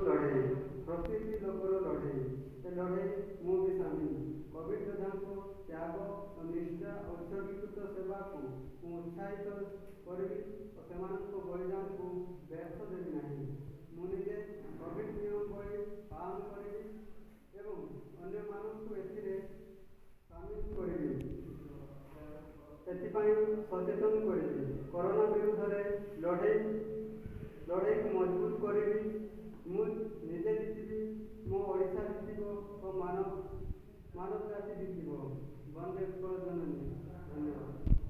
ଲଢ଼େଇ ପ୍ରତିଟି ଲୋକର ଲଢ଼େଇ ଏ ଲଢ଼େଇ ମୁଁ ବି ସାମିଲ। କୋଭିଡ ଯୋଦ୍ଧାଙ୍କୁ ତ୍ୟାଗ ଓ ନିଷ୍ଠା ଉତ୍ସର୍ଗୀକୃତ ସେବାକୁ ମୁଁ ଉତ୍ସାହିତ କରିବି ଓ ସେମାନଙ୍କ ବଳିଦାନକୁ ବ୍ୟର୍ଥ ଦେବି ନାହିଁ। ମୁଁ ନିଜେ କୋଭିଡ ନିୟମାବଳୀ ପାଳନ କରିବି ଏବଂ ଅନ୍ୟମାନଙ୍କୁ ଏଥିରେ ସାମିଲ କରିବି, ଏଥିପାଇଁ ସଚେତନ କରିବି। କରୋନା ବିରୁଦ୍ଧରେ ଲଢ଼େଇକୁ ମଜବୁତ କରିବି। ମୁଁ ନିଜେ ଜିତିବି, ମୋ ଓଡ଼ିଶା ଜିତିବ ଓ ମାନବ ଜାତି ଜିତିବ। ବନ୍ଦେ ଉତ୍କଳ ଜନନୀ। ଧନ୍ୟବାଦ।